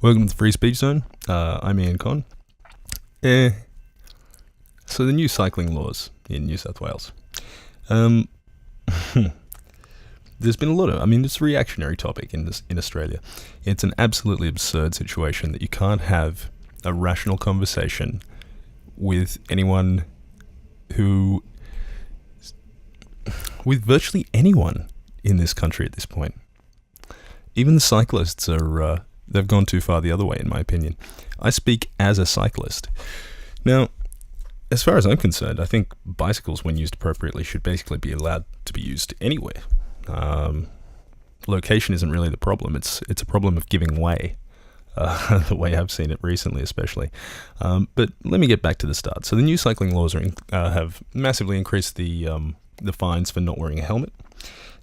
Welcome to the Free Speech Zone. I'm Ian Conn. So the new cycling laws in New South Wales. There's been a lot of, it's a reactionary topic in Australia. It's an absolutely absurd situation that you can't have a rational conversation with anyone with virtually anyone in this country at this point. Even the cyclists are, they've gone too far the other way, in my opinion. I speak as a cyclist. Now, as far as I'm concerned, I think bicycles, when used appropriately, should basically be allowed to be used anywhere. Location isn't really the problem. It's a problem of giving way, the way I've seen it recently, especially. But let me get back to the start. So the new cycling laws have massively increased the fines for not wearing a helmet.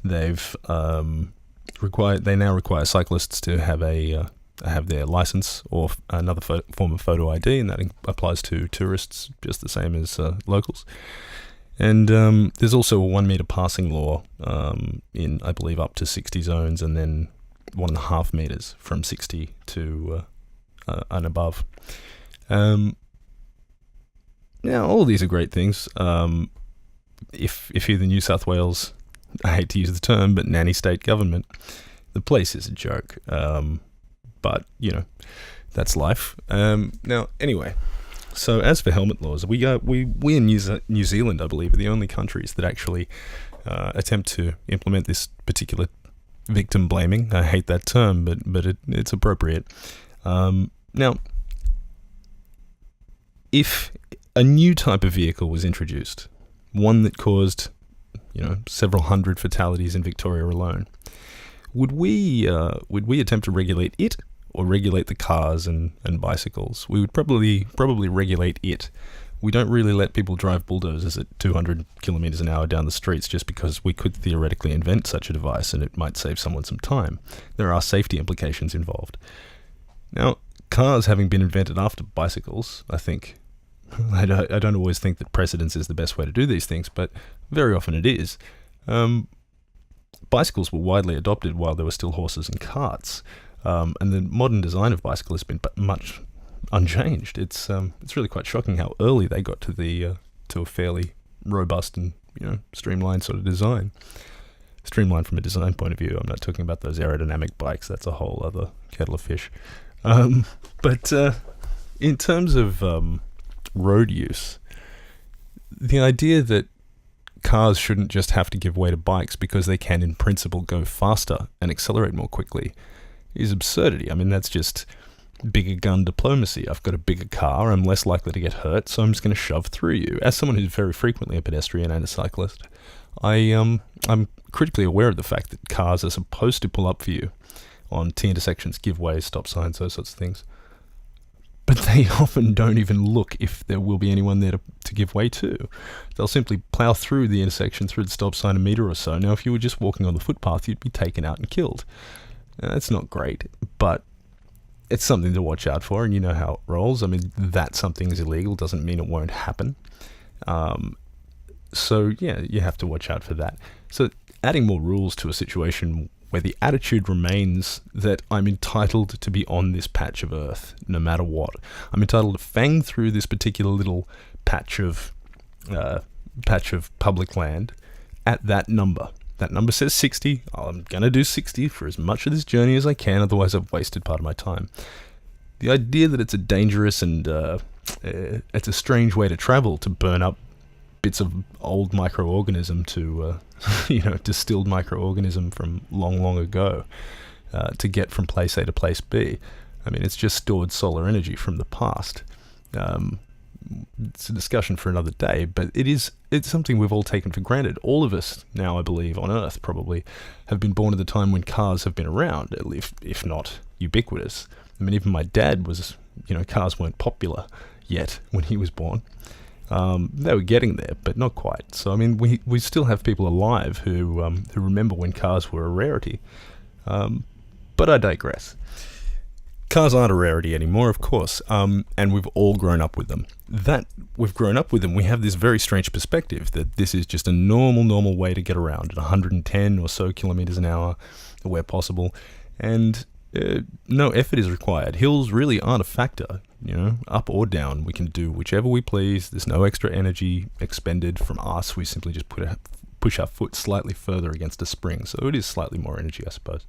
They now require cyclists to have their license or another form of photo ID, and that applies to tourists just the same as locals. And there's also a 1 meter passing law in, I believe, up to 60 zones, and then 1.5 meters from 60 to and above. Now, all of these are great things. If you're the New South Wales, I hate to use the term, but nanny state government, the place is a joke. But, that's life. Now, anyway, so as for helmet laws, we in New Zealand, I believe, are the only countries that actually attempt to implement this particular victim blaming. I hate that term, but it's appropriate. Now, if a new type of vehicle was introduced, one that caused, several hundred fatalities in Victoria alone, would we attempt to regulate it or regulate the cars and bicycles? We would probably regulate it. We don't really let people drive bulldozers at 200 kilometers an hour down the streets just because we could theoretically invent such a device and it might save someone some time. There are safety implications involved. Now, cars having been invented after bicycles, I think, I don't always think that precedence is the best way to do these things, but very often it is. Bicycles were widely adopted while there were still horses and carts, and the modern design of bicycle has been much unchanged. It's really quite shocking how early they got to a fairly robust and streamlined sort of design. Streamlined from a design point of view. I'm not talking about those aerodynamic bikes. That's a whole other kettle of fish. But in terms of road use, the idea that cars shouldn't just have to give way to bikes because they can, in principle, go faster and accelerate more quickly is absurdity. That's just bigger gun diplomacy. I've got a bigger car, I'm less likely to get hurt, so I'm just going to shove through you. As someone who's very frequently a pedestrian and a cyclist, I'm critically aware of the fact that cars are supposed to pull up for you on T-intersections, give way, stop signs, those sorts of things. But they often don't even look if there will be anyone there to give way to. They'll simply plow through the intersection, through the stop sign a meter or so. Now, if you were just walking on the footpath, you'd be taken out and killed. Now, that's not great, but it's something to watch out for, and you know how it rolls. That something is illegal doesn't mean it won't happen. So, yeah, you have to watch out for that. So, adding more rules to a situation where the attitude remains that I'm entitled to be on this patch of earth, no matter what. I'm entitled to fang through this particular little patch of public land at that number. That number says 60. I'm going to do 60 for as much of this journey as I can, otherwise I've wasted part of my time. The idea that it's a dangerous and it's a strange way to travel, to burn up bits of old microorganism to, distilled microorganism from long, long ago, to get from place A to place B. It's just stored solar energy from the past. It's a discussion for another day, but it's something we've all taken for granted. All of us now, I believe, on Earth probably have been born at the time when cars have been around, if not ubiquitous. Even my dad was, cars weren't popular yet when he was born. They were getting there, but not quite. So, we still have people alive who remember when cars were a rarity. But I digress. Cars aren't a rarity anymore, of course, and we've all grown up with them. We have this very strange perspective that this is just a normal way to get around at 110 or so kilometers an hour where possible, and no effort is required. Hills really aren't a factor, up or down. We can do whichever we please. There's no extra energy expended from us. We simply just push our foot slightly further against a spring, so it is slightly more energy, I suppose.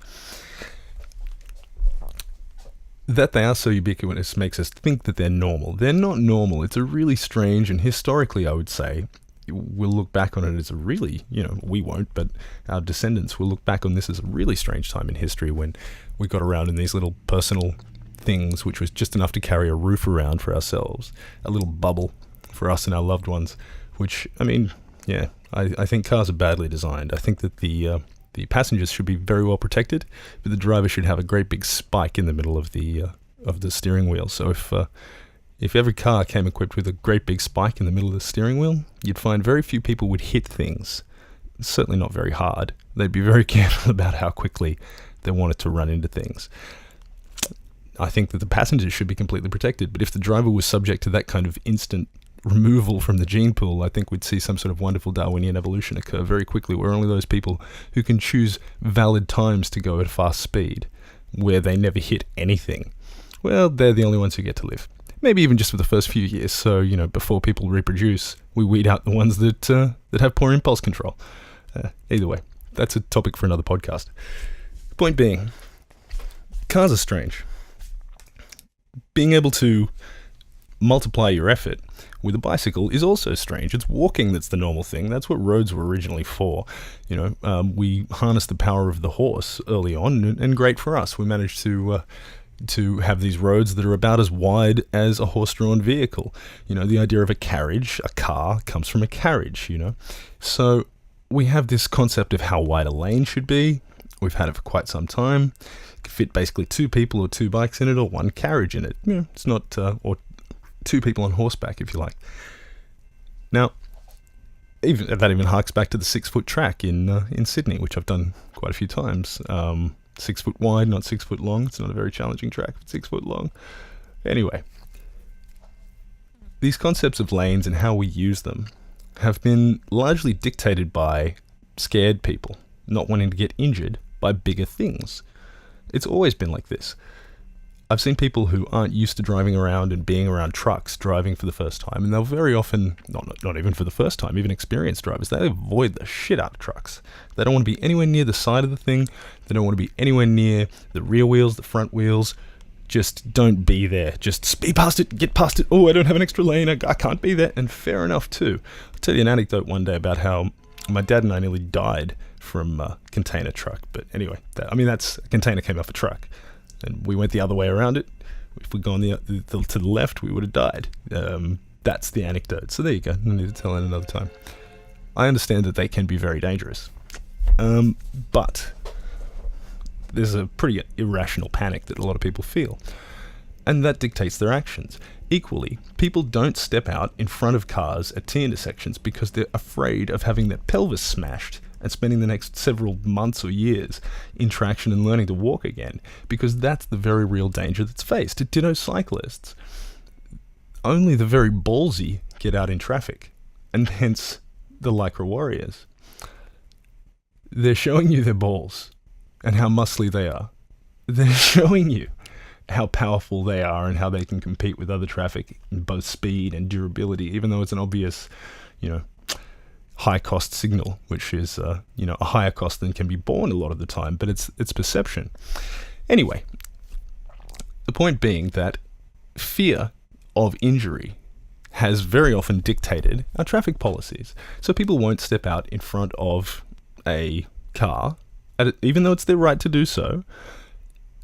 That they are so ubiquitous makes us think that they're normal. They're not normal. It's a really strange, and historically, I would say, we'll look back on it as a really, we won't, but our descendants will look back on this as a really strange time in history when we got around in these little personal things, which was just enough to carry a roof around for ourselves, a little bubble for us and our loved ones, which, I think cars are badly designed. I think that the passengers should be very well protected, but the driver should have a great big spike in the middle of the steering wheel. So if every car came equipped with a great big spike in the middle of the steering wheel, you'd find very few people would hit things. Certainly not very hard. They'd be very careful about how quickly they wanted to run into things. I think that the passengers should be completely protected, but if the driver was subject to that kind of instant removal from the gene pool, I think we'd see some sort of wonderful Darwinian evolution occur very quickly, where only those people who can choose valid times to go at a fast speed, where they never hit anything, well, they're the only ones who get to live. Maybe even just for the first few years, so, before people reproduce, we weed out the ones that have poor impulse control. Either way, that's a topic for another podcast. Point being, cars are strange. Being able to multiply your effort with a bicycle is also strange. It's walking that's the normal thing. That's what roads were originally for. We harnessed the power of the horse early on, and great for us. We managed to have these roads that are about as wide as a horse-drawn vehicle. The idea of a carriage, a car, comes from a carriage, So we have this concept of how wide a lane should be. We've had it for quite some time. It can fit basically 2 people or 2 bikes in it, or 1 carriage in it. It's not, or 2 people on horseback, if you like. Now, that even harks back to the 6-foot track in Sydney, which I've done quite a few times. 6 foot wide, not 6 foot long. It's not a very challenging track, but 6 foot long. Anyway, these concepts of lanes and how we use them have been largely dictated by scared people not wanting to get injured by bigger things. It's always been like this. I've seen people who aren't used to driving around and being around trucks driving for the first time, and they'll very often, not even for the first time, even experienced drivers, they avoid the shit out of trucks. They don't want to be anywhere near the side of the thing. They don't want to be anywhere near the rear wheels, the front wheels. Just don't be there. Just speed past it, get past it. Oh, I don't have an extra lane. I can't be there. And fair enough too. I'll tell you an anecdote one day about how my dad and I nearly died from a container truck. But anyway, that's a container came off a truck. And we went the other way around it. If we'd gone to the left, we would have died. That's the anecdote. So there you go. I need to tell it another time. I understand that they can be very dangerous. But there's a pretty irrational panic that a lot of people feel. And that dictates their actions. Equally, people don't step out in front of cars at T-intersections because they're afraid of having their pelvis smashed and spending the next several months or years in traction and learning to walk again, because that's the very real danger that's faced. Ditto cyclists. Only the very ballsy get out in traffic, and hence the Lycra warriors. They're showing you their balls and how muscly they are. They're showing you how powerful they are and how they can compete with other traffic in both speed and durability, even though it's an obvious, high-cost signal, which is, a higher cost than can be borne a lot of the time, but it's perception. Anyway, the point being that fear of injury has very often dictated our traffic policies. So people won't step out in front of a car, even though it's their right to do so,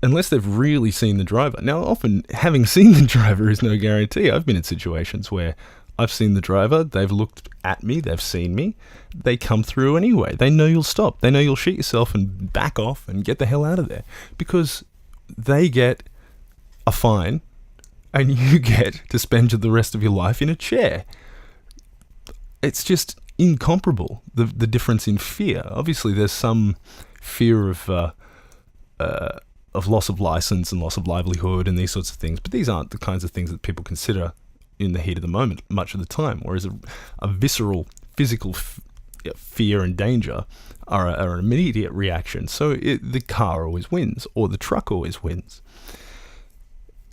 unless they've really seen the driver. Now, often having seen the driver is no guarantee. I've been in situations where I've seen the driver, they've looked at me, they've seen me, they come through anyway. They know you'll stop. They know you'll shit yourself and back off and get the hell out of there, because they get a fine and you get to spend the rest of your life in a chair. It's just incomparable, the difference in fear. Obviously, there's some fear of of loss of license and loss of livelihood and these sorts of things. But these aren't the kinds of things that people consider in the heat of the moment much of the time, whereas a visceral, physical fear and danger are an immediate reaction. So the car always wins, or the truck always wins.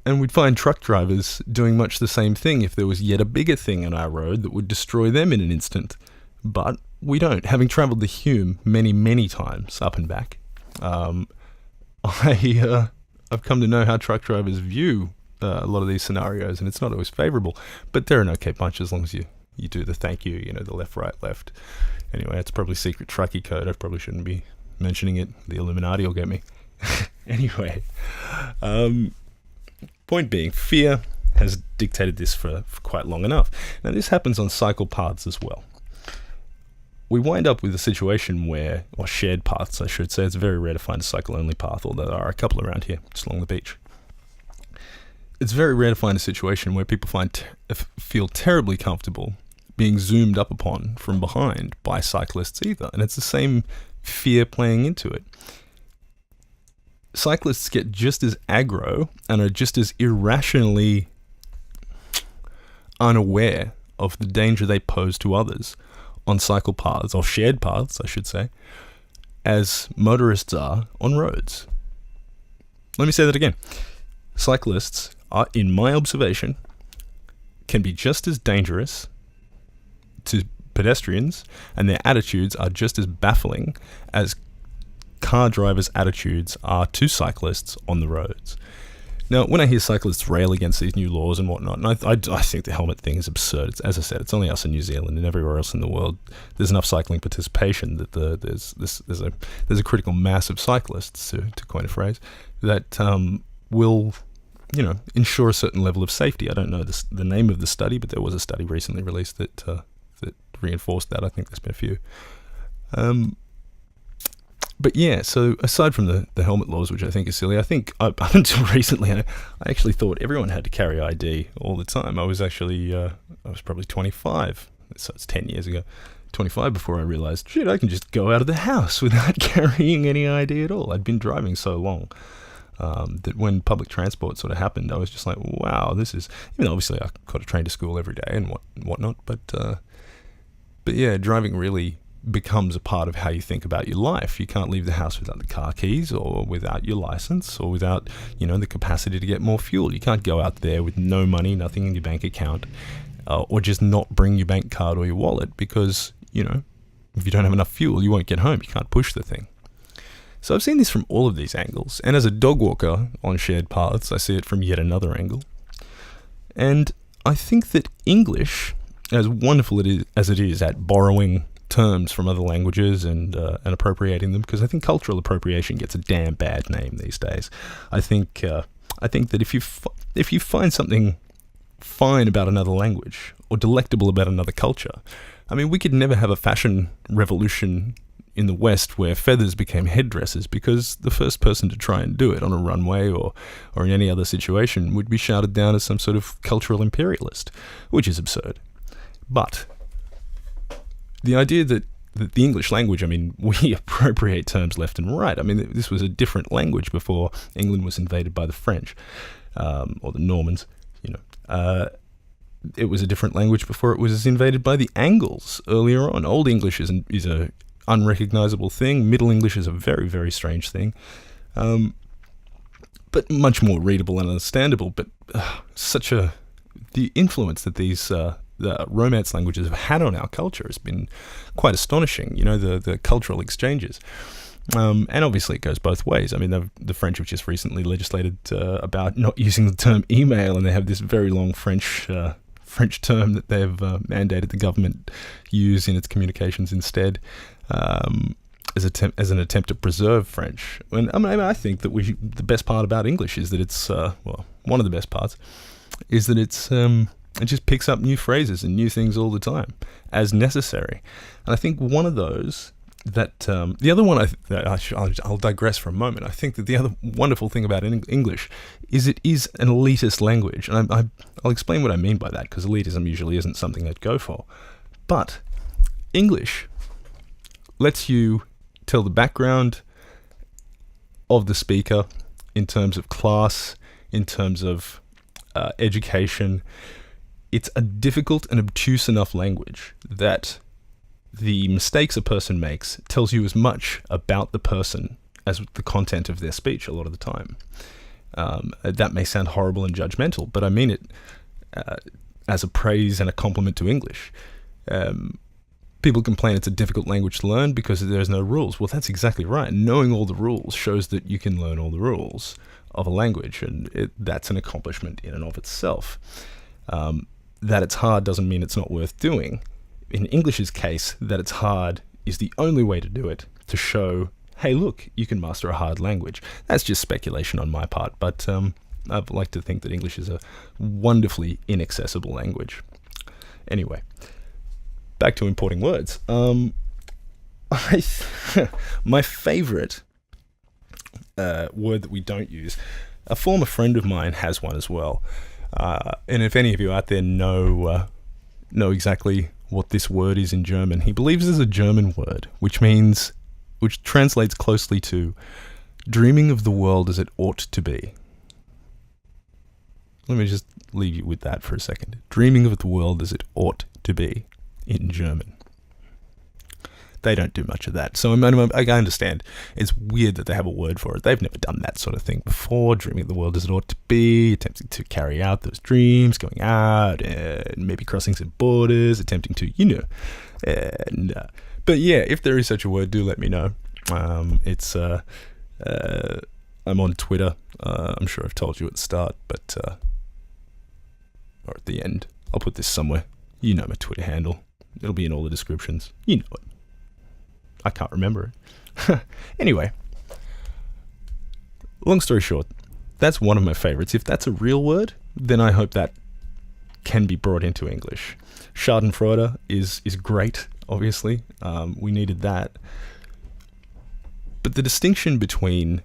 And we'd find truck drivers doing much the same thing if there was yet a bigger thing on our road that would destroy them in an instant. But we don't. Having travelled the Hume many, many times up and back, I've come to know how truck drivers view a lot of these scenarios, and it's not always favourable. But they're an okay bunch as long as you do the thank you, the left, right, left. Anyway, it's probably secret truckie code. I probably shouldn't be mentioning it. The Illuminati will get me. Anyway, point being, fear has dictated this for quite long enough. Now, this happens on cycle paths as well. We wind up with a situation where, or shared paths, I should say. It's very rare to find a cycle-only path, although there are a couple around here, just along the beach. It's very rare to find a situation where people feel terribly comfortable being zoomed up upon from behind by cyclists either. And it's the same fear playing into it. Cyclists get just as aggro and are just as irrationally unaware of the danger they pose to others on cycle paths, or shared paths, I should say, as motorists are on roads. Let me say that again. Cyclists are, in my observation, can be just as dangerous to pedestrians, and their attitudes are just as baffling as car drivers' attitudes are to cyclists on the roads. Now, when I hear cyclists rail against these new laws and whatnot, and I think the helmet thing is absurd. As I said, it's only us in New Zealand, and everywhere else in the world there's enough cycling participation that there's a critical mass of cyclists, to coin a phrase, that will ensure a certain level of safety. I don't know the name of the study, but there was a study recently released that reinforced that. I think there's been a few. But yeah, so aside from the helmet laws, which I think is silly, I think up until recently, I actually thought everyone had to carry ID all the time. I was actually, I was probably 25, so it's 10 years ago, 25 before I realized, shit, I can just go out of the house without carrying any ID at all. I'd been driving so long that when public transport sort of happened, I was just like, wow, this is, obviously I got a train to school every day and whatnot, but yeah, driving really becomes a part of how you think about your life. You can't leave the house without the car keys, or without your license, or without the capacity to get more fuel. You can't go out there with no money, nothing in your bank account, or just not bring your bank card or your wallet, because if you don't have enough fuel, you won't get home. You can't push the thing. So I've seen this from all of these angles, and as a dog walker on shared paths, I see it from yet another angle. And I think that English, as wonderful as it is at borrowing terms from other languages and appropriating them, because I think cultural appropriation gets a damn bad name these days. I think that if you find something fine about another language or delectable about another culture, I mean, we could never have a fashion revolution in the West where feathers became headdresses, because the first person to try and do it on a runway or in any other situation would be shouted down as some sort of cultural imperialist, which is absurd. But the idea that the English language, I mean, we appropriate terms left and right. I mean, this was a different language before England was invaded by the French, or the Normans, It was a different language before it was invaded by the Angles earlier on. Old English is a unrecognizable thing. Middle English is a very, very strange thing. But much more readable and understandable. But the influence that these the Romance languages have had on our culture has been quite astonishing. The cultural exchanges. And obviously it goes both ways. I mean, the French have just recently legislated about not using the term email, and they have this very long French term that they've mandated the government use in its communications instead, as an attempt to preserve French. And I think that the best part about English is that it's one of the best parts is that it just picks up new phrases and new things all the time as necessary. And I think one of those that the other one, I'll digress for a moment. I think that the other wonderful thing about English is it is an elitist language, and I'll explain what I mean by that, because elitism usually isn't something I'd go for. But English lets you tell the background of the speaker in terms of class, in terms of education. It's a difficult and obtuse enough language that the mistakes a person makes tells you as much about the person as the content of their speech a lot of the time. That may sound horrible and judgmental, but I mean it as a praise and a compliment to English. People complain it's a difficult language to learn because there's no rules. Well, that's exactly right. Knowing all the rules shows that you can learn all the rules of a language, and that's an accomplishment in and of itself. That it's hard doesn't mean it's not worth doing. In English's case, that it's hard is the only way to do it, to show, hey, look, you can master a hard language. That's just speculation on my part, but I'd like to think that English is a wonderfully inaccessible language. Anyway, back to importing words. My favorite word that we don't use, a former friend of mine has one as well. And if any of you out there know exactly what this word is in German, he believes it's a German word, which translates closely to dreaming of the world as it ought to be. Let me just leave you with that for a second. Dreaming of the world as it ought to be in German. They don't do much of that. So I understand. It's weird that they have a word for it. They've never done that sort of thing before. Dreaming of the world as it ought to be, attempting to carry out those dreams, going out, and maybe crossing some borders, attempting to, but yeah, if there is such a word, do let me know. I'm on Twitter. I'm sure I've told you at the start, but or at the end. I'll put this somewhere. You know my Twitter handle. It'll be in all the descriptions. You know it. I can't remember it. Anyway, long story short, that's one of my favorites. If that's a real word, then I hope that can be brought into English. Schadenfreude is great, obviously. We needed that. But the distinction between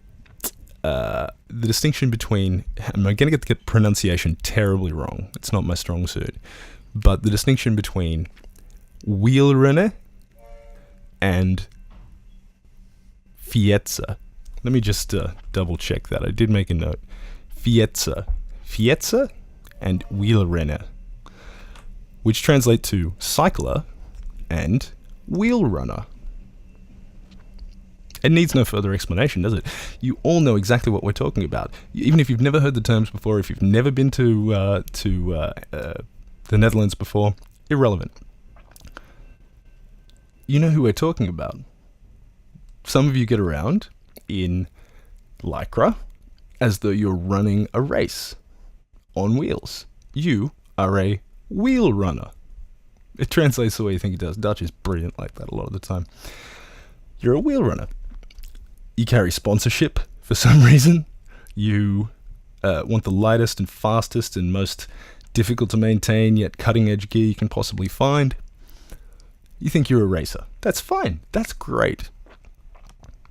I'm going to get the pronunciation terribly wrong. It's not my strong suit. But the distinction between wielrenner and Fietser. Let me just double check that. I did make a note. Fietser and wielrenner, which translate to cycler and wheel runner. It needs no further explanation, does it? You all know exactly what we're talking about. Even if you've never heard the terms before, if you've never been to the Netherlands before, irrelevant. You know who we're talking about. Some of you get around in lycra as though you're running a race on wheels. You are a wheel runner. It translates the way you think it does. Dutch is brilliant like that a lot of the time. You're a wheel runner. You carry sponsorship for some reason. You want the lightest and fastest and most difficult to maintain yet cutting edge gear you can possibly find. You think you're a racer. That's fine. That's great.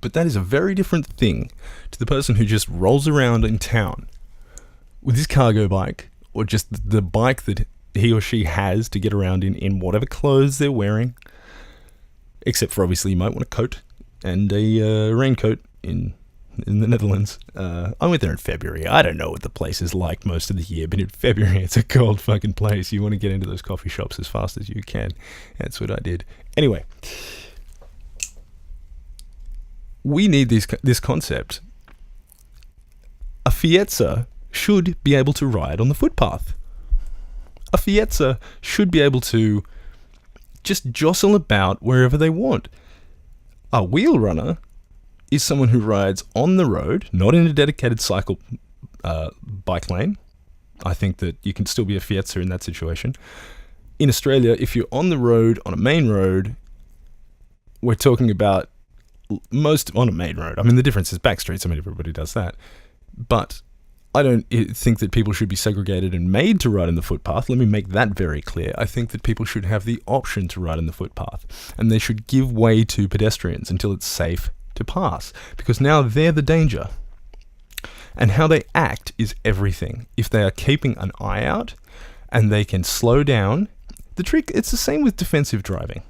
But that is a very different thing to the person who just rolls around in town with his cargo bike, or just the bike that he or she has to get around in whatever clothes they're wearing. Except for, obviously, you might want a coat and a raincoat in the Netherlands. I went there in February. I don't know what the place is like most of the year, but in February it's a cold fucking place. You want to get into those coffee shops as fast as you can. That's what I did. Anyway, we need this concept. A Fietser should be able to ride on the footpath. A Fietser should be able to just jostle about wherever they want. A wheel runner is someone who rides on the road, not in a dedicated cycle bike lane. I think that you can still be a Fietser in that situation. In Australia, if you're on the road, on a main road, we're talking about most on a main road. I mean, the difference is back streets. I mean, everybody does that. But I don't think that people should be segregated and made to ride on the footpath. Let me make that very clear. I think that people should have the option to ride on the footpath, and they should give way to pedestrians until it's safe to pass, because now they're the danger. And how they act is everything. If they are keeping an eye out and they can slow down, it's the same with defensive driving.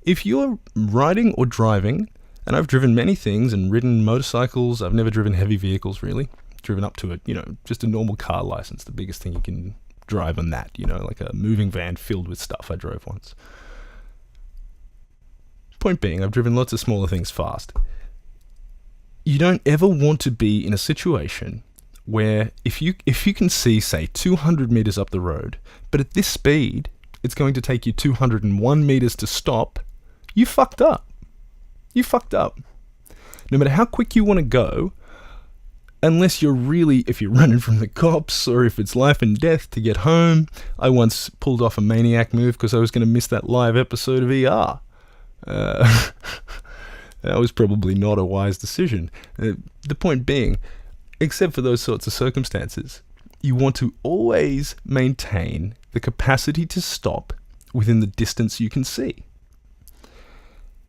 If you're riding or driving And I've driven many things and ridden motorcycles. I've never driven heavy vehicles, really. Driven up to it, just a normal car license, the biggest thing you can drive on that, like a moving van filled with stuff I drove once. Point being, I've driven lots of smaller things fast. You don't ever want to be in a situation where if you can see, say, 200 meters up the road, but at this speed, it's going to take you 201 meters to stop, you fucked up. You fucked up. No matter how quick you want to go, unless if you're running from the cops or if it's life and death to get home. I once pulled off a maniac move because I was going to miss that live episode of ER. That was probably not a wise decision. The point being, except for those sorts of circumstances, you want to always maintain the capacity to stop within the distance you can see.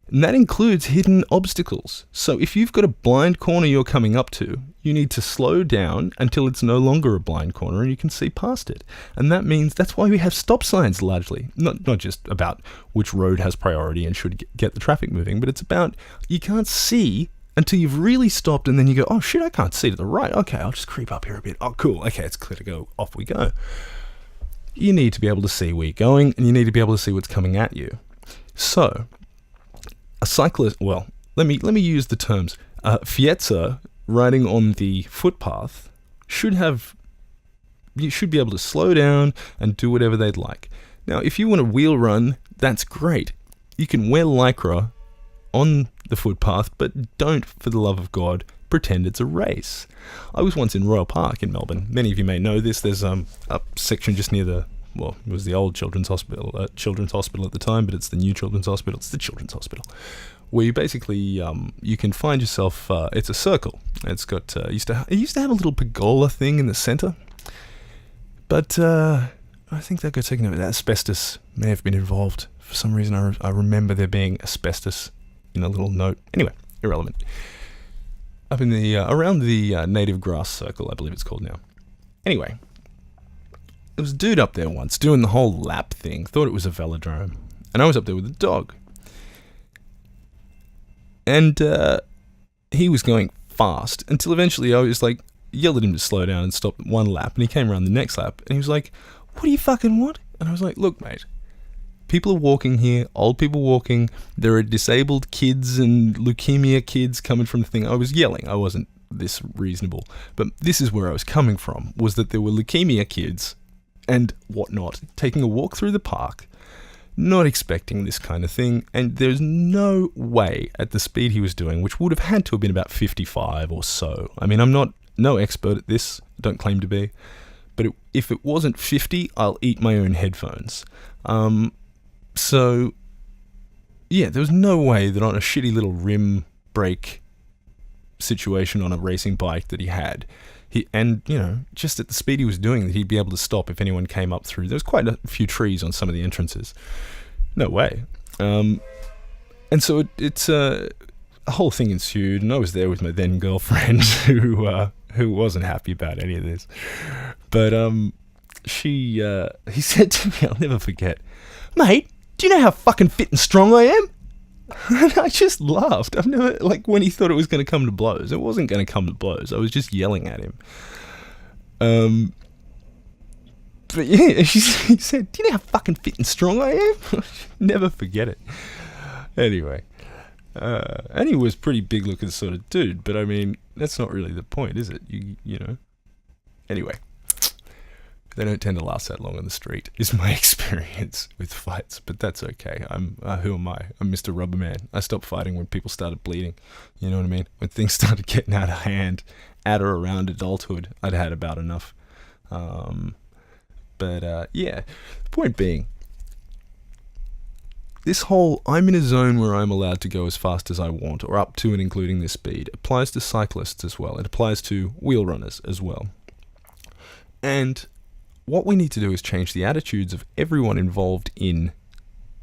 And that includes hidden obstacles. So if you've got a blind corner you're coming up to, you need to slow down until it's no longer a blind corner and you can see past it. And that means that's why we have stop signs largely. Not just about which road has priority and should get the traffic moving, but it's about you can't see until you've really stopped and then you go, oh shit, I can't see to the right. Okay, I'll just creep up here a bit. Oh cool, okay, it's clear to go. Off we go. You need to be able to see where you're going and you need to be able to see what's coming at you. So, a cyclist, well, let me use the terms. Fietser riding on the footpath you should be able to slow down and do whatever they'd like. Now, if you want to wheel run, that's great. You can wear Lycra on the footpath, but don't, for the love of God, pretend it's a race. I was once in Royal Park in Melbourne. Many of you may know this. There's a section just near it was the old Children's Hospital at the time, but it's the new Children's Hospital. It's the Children's Hospital, where you basically you can find yourself. It's a circle. It's got it used to have a little pergola thing in the centre, but I think that got taken over. That asbestos may have been involved for some reason. I remember there being asbestos in a little note. Anyway, irrelevant. Up in the around the native grass circle, I believe it's called now. Anyway. There was a dude up there once doing the whole lap thing, thought it was a velodrome, and I was up there with a dog. And he was going fast until eventually I was like, yelled at him to slow down and stop one lap, and he came around the next lap, and he was like, what do you fucking want? And I was like, look mate, people are walking here, old people walking, there are disabled kids and leukemia kids coming from the thing. I was yelling, I wasn't this reasonable, but this is where I was coming from, was that there were leukemia kids and whatnot, taking a walk through the park, not expecting this kind of thing, and there's no way at the speed he was doing, which would have had to have been about 55 or so. I mean, I'm no expert at this, don't claim to be, but if it wasn't 50, I'll eat my own headphones. So, yeah, there was no way that on a shitty little rim brake situation on a racing bike that he had, just at the speed he was doing, that he'd be able to stop if anyone came up through. There was quite a few trees on some of the entrances. No way. And so it's a whole thing ensued, and I was there with my then girlfriend who wasn't happy about any of this. But he said to me, I'll never forget, mate, do you know how fucking fit and strong I am? And I just laughed. I've never, when he thought it was going to come to blows. It wasn't going to come to blows. I was just yelling at him. But yeah, he said, do you know how fucking fit and strong I am? Never forget it. Anyway. And he was pretty big looking sort of dude, but I mean, that's not really the point, is it? You know. Anyway. They don't tend to last that long on the street, is my experience with fights, but that's okay. Who am I? I'm Mr. Rubberman. I stopped fighting when people started bleeding. You know what I mean? When things started getting out of hand at or around adulthood, I'd had about enough. But the point being, this whole I'm in a zone where I'm allowed to go as fast as I want, or up to and including this speed, applies to cyclists as well. It applies to wheel runners as well. And what we need to do is change the attitudes of everyone involved in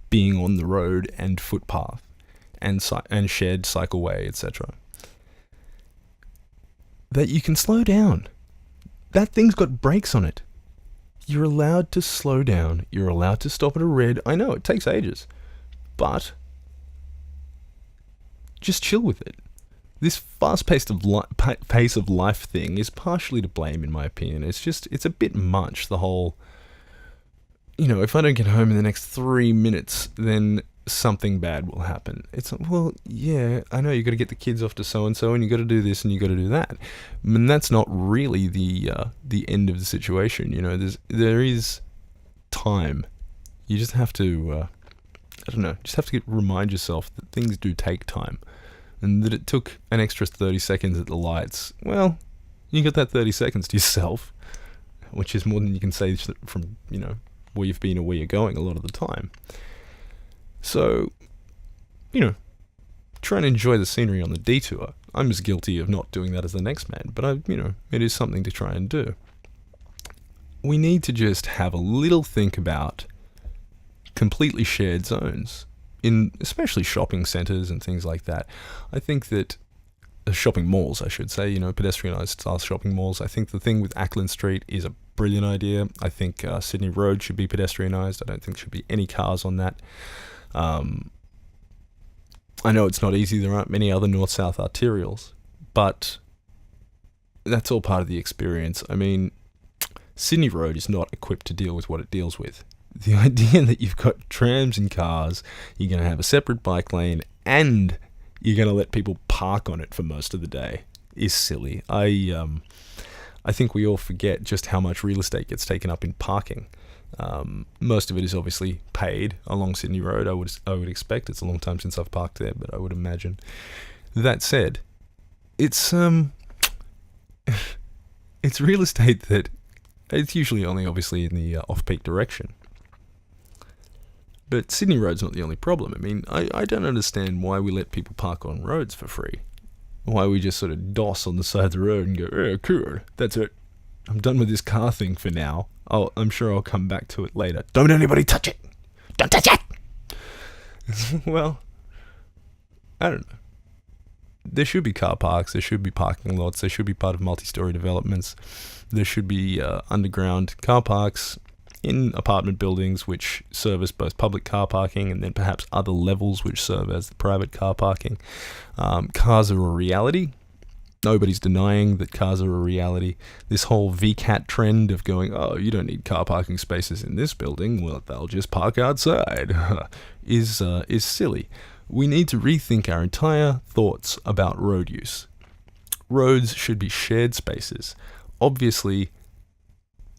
being on the road and footpath and shared cycleway, etc. That you can slow down. That thing's got brakes on it. You're allowed to slow down. You're allowed to stop at a red. I know, it takes ages. But just chill with it. This fast-paced pace of life thing is partially to blame, in my opinion. It's a bit much, the whole, if I don't get home in the next 3 minutes, then something bad will happen. It's like, well, yeah, I know you got to get the kids off to so-and-so, and you got to do this, and you got to do that. And that's not really the end of the situation. There is time. You just have to, remind yourself that things do take time. And that it took an extra 30 seconds at the lights. Well, you got that 30 seconds to yourself, which is more than you can say from, where you've been or where you're going a lot of the time. So, try and enjoy the scenery on the detour. I'm as guilty of not doing that as the next man, but it is something to try and do. We need to just have a little think about completely shared zones. In especially shopping centres and things like that. I think that shopping malls, I should say, pedestrianised style shopping malls. I think the thing with Ackland Street is a brilliant idea. I think Sydney Road should be pedestrianised. I don't think there should be any cars on that. I know it's not easy. There aren't many other north-south arterials, but that's all part of the experience. I mean, Sydney Road is not equipped to deal with what it deals with. The idea that you've got trams and cars, you're going to have a separate bike lane, and you're going to let people park on it for most of the day is silly. I think we all forget just how much real estate gets taken up in parking. Most of it is obviously paid along Sydney Road. I would expect. It's a long time since I've parked there, but I would imagine. That said, it's it's real estate that it's usually only obviously in the off-peak direction. But Sydney Road's not the only problem. I mean, I don't understand why we let people park on roads for free. Why we just sort of doss on the side of the road and go, cool, that's it. I'm done with this car thing for now. I'm sure I'll come back to it later. Don't anybody touch it! Don't touch it! Well, I don't know. There should be car parks, there should be parking lots, there should be part of multi-story developments. There should be underground car parks in apartment buildings which service both public car parking and then perhaps other levels which serve as the private car parking. Cars are a reality. Nobody's denying that cars are a reality. This whole VCAT trend of going, oh, you don't need car parking spaces in this building, well, they'll just park outside, is silly. We need to rethink our entire thoughts about road use. Roads should be shared spaces. Obviously,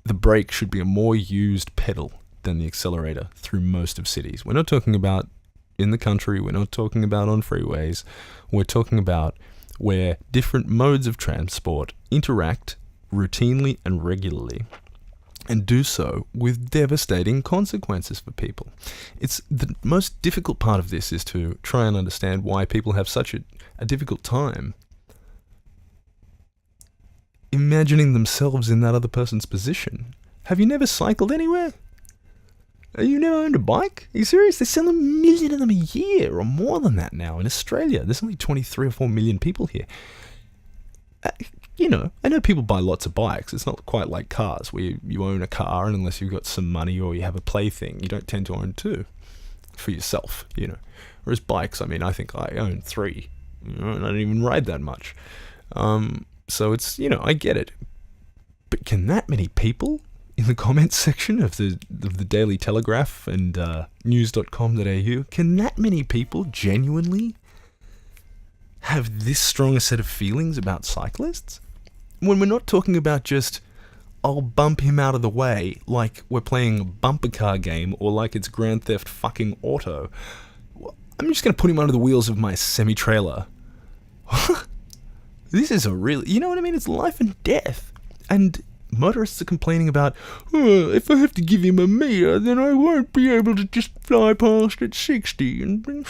the brake should be a more used pedal than the accelerator through most of cities. We're not talking about in the country, we're not talking about on freeways, we're talking about where different modes of transport interact routinely and regularly, and do so with devastating consequences for people. It's the most difficult part of this is to try and understand why people have such a difficult time imagining themselves in that other person's position. Have you never cycled anywhere? Have you never owned a bike? Are you serious? They sell 1 million of them a year, or more than that now in Australia. There's only 23 or 4 million people here. I know people buy lots of bikes. It's not quite like cars, where you own a car, and unless you've got some money or you have a plaything, you don't tend to own two for yourself, Whereas bikes, I think I own 3, and I don't even ride that much. So it's, I get it. But can that many people in the comments section of the Daily Telegraph and news.com.au, can that many people genuinely have this strong a set of feelings about cyclists? When we're not talking about just, I'll bump him out of the way like we're playing a bumper car game or like it's Grand Theft fucking Auto. I'm just going to put him under the wheels of my semi-trailer. This is a really, you know what I mean? It's life and death. And motorists are complaining about, if I have to give him a meter, then I won't be able to just fly past at 60. And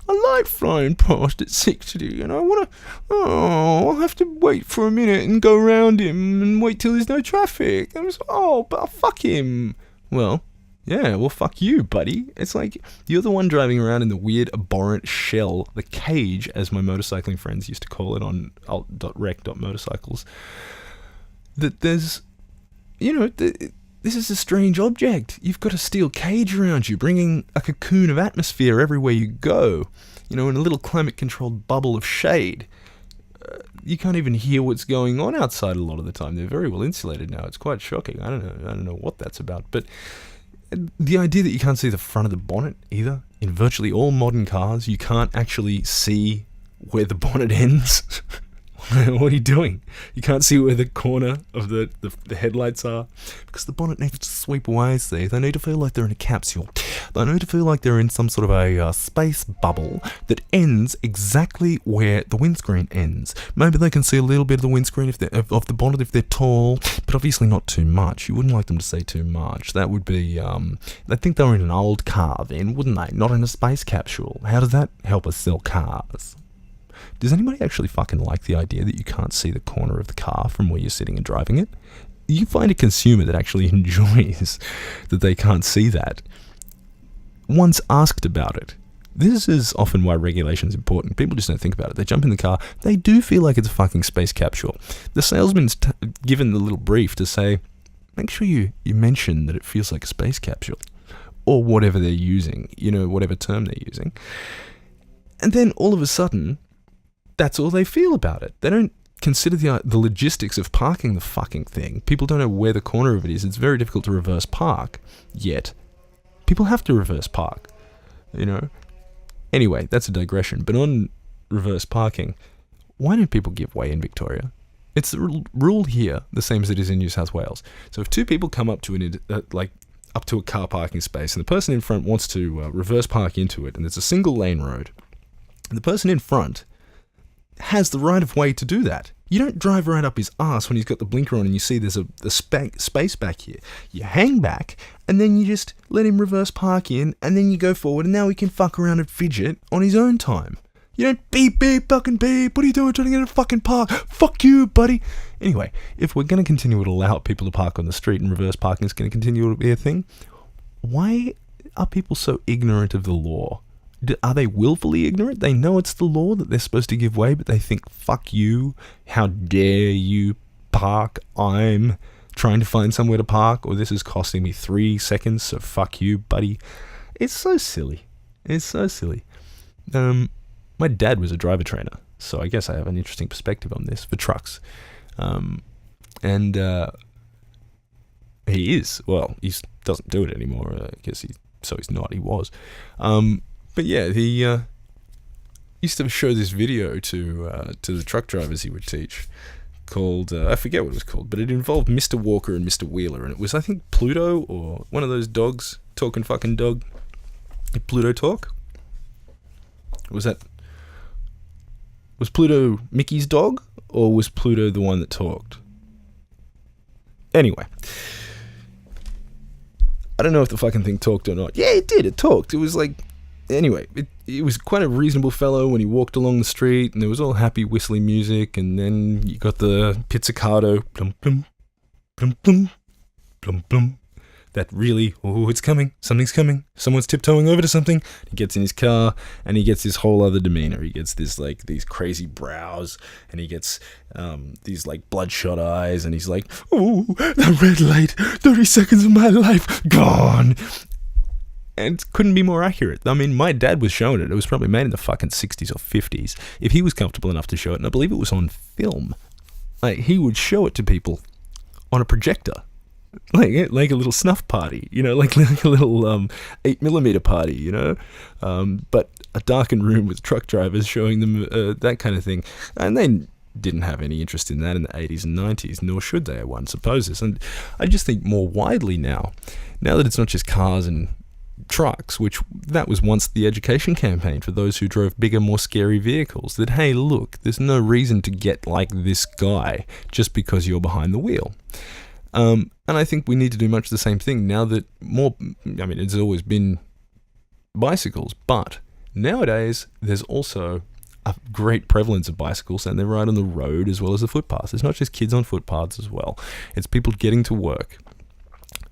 I like flying past at 60. And I want to, I'll have to wait for a minute and go around him and wait till there's no traffic. And it's, but fuck him. Well, yeah, well, fuck you, buddy. It's like, you're the one driving around in the weird, abhorrent shell, the cage, as my motorcycling friends used to call it on alt.rec.motorcycles. That there's, this is a strange object. You've got a steel cage around you, bringing a cocoon of atmosphere everywhere you go. in a little climate-controlled bubble of shade. You can't even hear what's going on outside a lot of the time. They're very well insulated now. It's quite shocking. I don't know what that's about. But the idea that you can't see the front of the bonnet either, in virtually all modern cars, you can't actually see where the bonnet ends. What are you doing? You can't see where the corner of the headlights are because the bonnet needs to sweep away, see? They need to feel like they're in a capsule. They need to feel like they're in some sort of a space bubble that ends exactly where the windscreen ends. Maybe they can see a little bit of the windscreen of the bonnet if they're tall, but obviously not too much. You wouldn't like them to see too much. That would be, they'd think they were in an old car then, wouldn't they? Not in a space capsule. How does that help us sell cars? Does anybody actually fucking like the idea that you can't see the corner of the car from where you're sitting and driving it? You find a consumer that actually enjoys that they can't see that. Once asked about it. This is often why regulation is important. People just don't think about it. They jump in the car. They do feel like it's a fucking space capsule. The salesman's given the little brief to say, make sure you mention that it feels like a space capsule. Or whatever they're using. Whatever term they're using. And then all of a sudden, that's all they feel about it. They don't consider the logistics of parking the fucking thing. People don't know where the corner of it is. It's very difficult to reverse park. Yet, people have to reverse park. Anyway, that's a digression. But on reverse parking, why don't people give way in Victoria? It's the rule here, the same as it is in New South Wales. So if two people come up to up to a car parking space, and the person in front wants to reverse park into it, and it's a single lane road, and the person in front has the right of way to do that. You don't drive right up his ass when he's got the blinker on and you see there's a space back here. You hang back and then you just let him reverse park in and then you go forward and now he can fuck around and fidget on his own time. You don't beep, fucking beep. What are you doing trying to get in a fucking park? Fuck you, buddy. Anyway, if we're going to continue to allow people to park on the street and reverse parking is going to continue to be a thing, why are people so ignorant of the law? Are they willfully ignorant? They know it's the law that they're supposed to give way, but they think, fuck you, how dare you park, I'm trying to find somewhere to park, or this is costing me 3 seconds, so fuck you, buddy. It's so silly. It's so silly. My dad was a driver trainer, so I guess I have an interesting perspective on this for trucks. And he is, well, he doesn't do it anymore, I guess he's not, he was. But yeah, he used to show this video to the truck drivers he would teach called, I forget what it was called, but it involved Mr. Walker and Mr. Wheeler, and it was, I think, Pluto or one of those dogs, talking fucking dog. Did Pluto talk? Was Pluto Mickey's dog, or was Pluto the one that talked? Anyway. I don't know if the fucking thing talked or not. Yeah, it did. It talked. It was like... Anyway, it was quite a reasonable fellow when he walked along the street, and there was all happy whistling music, and then you got the pizzicato, plum plum, plum plum, plum plum. That really, oh, it's coming, something's coming, someone's tiptoeing over to something. He gets in his car, and he gets this whole other demeanor. He gets this, like, these crazy brows, and he gets these, like, bloodshot eyes, and he's like, oh, the red light, 30 seconds of my life, gone. And it couldn't be more accurate. I mean, my dad was showing it. It was probably made in the fucking 60s or 50s. If he was comfortable enough to show it, and I believe it was on film, like, he would show it to people on a projector. Like a little snuff party, like a little 8mm party, but a darkened room with truck drivers showing them that kind of thing. And they didn't have any interest in that in the 80s and 90s, nor should they, one supposes. And I just think more widely now that it's not just cars and trucks, which that was once the education campaign for those who drove bigger, more scary vehicles, that, hey, look, there's no reason to get like this guy just because you're behind the wheel. And I think we need to do much the same thing now that it's always been bicycles, but nowadays there's also a great prevalence of bicycles, and they're right on the road as well as the footpaths. It's not just kids on footpaths as well. It's people getting to work.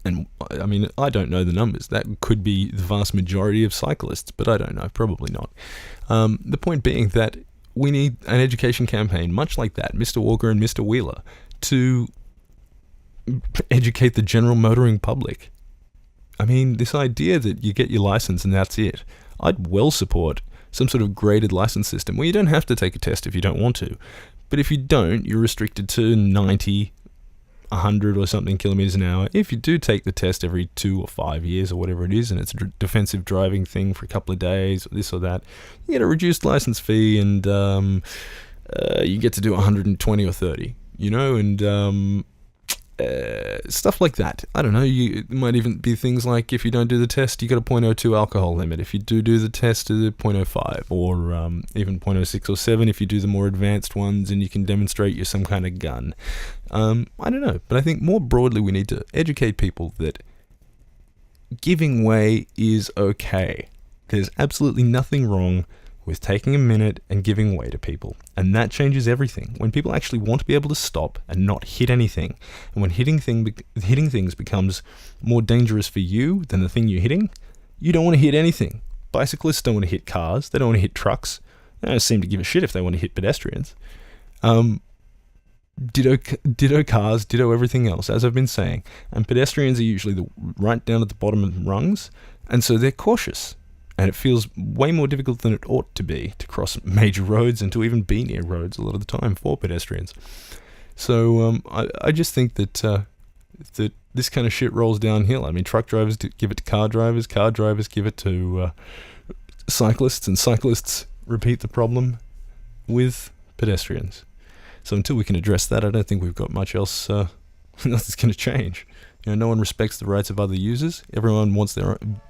And I mean, I don't know the numbers. That could be the vast majority of cyclists, but I don't know. Probably not. The point being that we need an education campaign, much like that, Mr. Walker and Mr. Wheeler, to educate the general motoring public. I mean, this idea that you get your license and that's it, I'd well support some sort of graded license system where you don't have to take a test if you don't want to. But if you don't, you're restricted to 90, 100 or something kilometers an hour. If you do take the test every 2 or 5 years or whatever it is, and it's a defensive driving thing for a couple of days or this or that, you get a reduced license fee, and you get to do 120 or 30, and stuff like that. I don't know. It might even be things like if you don't do the test, you got a 0.02 alcohol limit. If you do the test, to the 0.05 or even 0.06 or 7 if you do the more advanced ones, and you can demonstrate you're some kind of gun. I don't know, but I think more broadly we need to educate people that giving way is okay. There's absolutely nothing wrong with taking a minute and giving way to people. And that changes everything. When people actually want to be able to stop and not hit anything, and when hitting things becomes more dangerous for you than the thing you're hitting, you don't want to hit anything. Bicyclists don't want to hit cars. They don't want to hit trucks. They don't seem to give a shit if they want to hit pedestrians. Ditto cars, ditto everything else, as I've been saying. And pedestrians are usually right down at the bottom of the rungs, and so they're cautious. And it feels way more difficult than it ought to be to cross major roads and to even be near roads a lot of the time for pedestrians. So I just think that that this kind of shit rolls downhill. I mean, truck drivers give it to car drivers give it to cyclists, and cyclists repeat the problem with pedestrians. So until we can address that, I don't think we've got much else. Nothing's going to change. No one respects the rights of other users. Everyone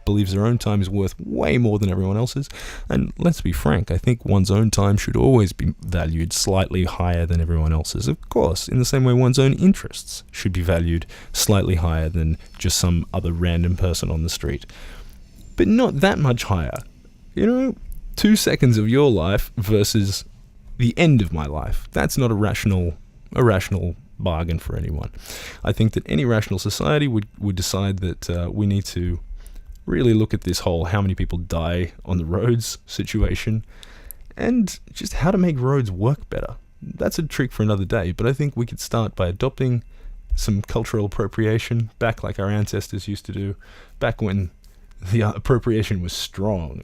believes their own time is worth way more than everyone else's. And let's be frank, I think one's own time should always be valued slightly higher than everyone else's. Of course, in the same way one's own interests should be valued slightly higher than just some other random person on the street. But not that much higher. 2 seconds of your life versus the end of my life. That's not a rational bargain for anyone. I think that any rational society would decide that we need to really look at this whole how many people die on the roads situation, and just how to make roads work better. That's a trick for another day, but I think we could start by adopting some cultural appropriation back like our ancestors used to do, back when the appropriation was strong,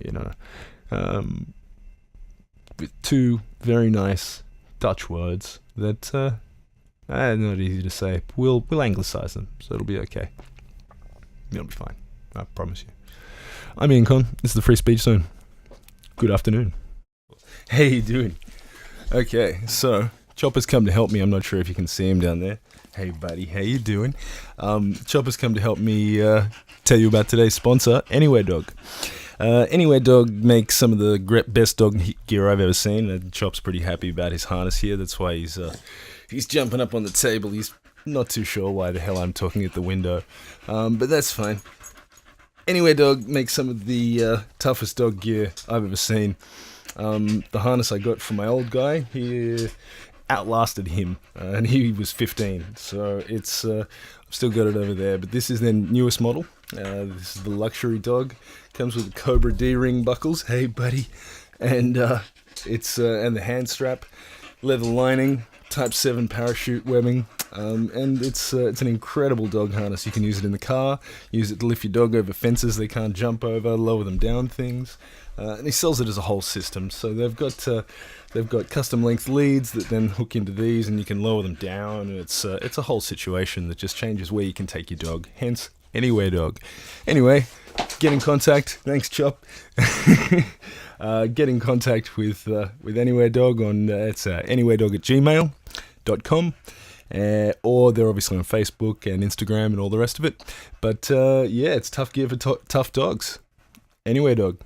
with 2 very nice Dutch words that not easy to say. We'll anglicize them, so it'll be okay. It'll be fine. I promise you. I'm Ian Con. This is the Free Speech Zone. Good afternoon. How you doing? Okay, so Chopper's come to help me. I'm not sure if you can see him down there. Hey, buddy. How you doing? Chopper's come to help me tell you about today's sponsor, Anywhere Dog. Anywhere Dog makes some of the best dog gear I've ever seen. And Chop's pretty happy about his harness here. That's why he's jumping up on the table. He's not too sure why the hell I'm talking at the window. But that's fine. Anywhere Dog makes some of the toughest dog gear I've ever seen. The harness I got from my old guy, he outlasted him, and he was 15. So it's I've still got it over there. But this is their newest model. This is the luxury dog. Comes with the Cobra D-ring buckles. Hey, buddy. And it's and the hand strap, leather lining, Type 7 parachute webbing, and it's an incredible dog harness. You can use it in the car, use it to lift your dog over fences they can't jump over, lower them down things, and he sells it as a whole system. So they've got custom length leads that then hook into these, and you can lower them down. And it's a whole situation that just changes where you can take your dog. Hence, Anywhere Dog. Anyway, get in contact. Thanks, Chop. Get in contact with Anywhere Dog on it's anywheredog@gmail.com, or they're obviously on Facebook and Instagram and all the rest of it. But yeah, it's tough gear for tough dogs. Anywhere Dog.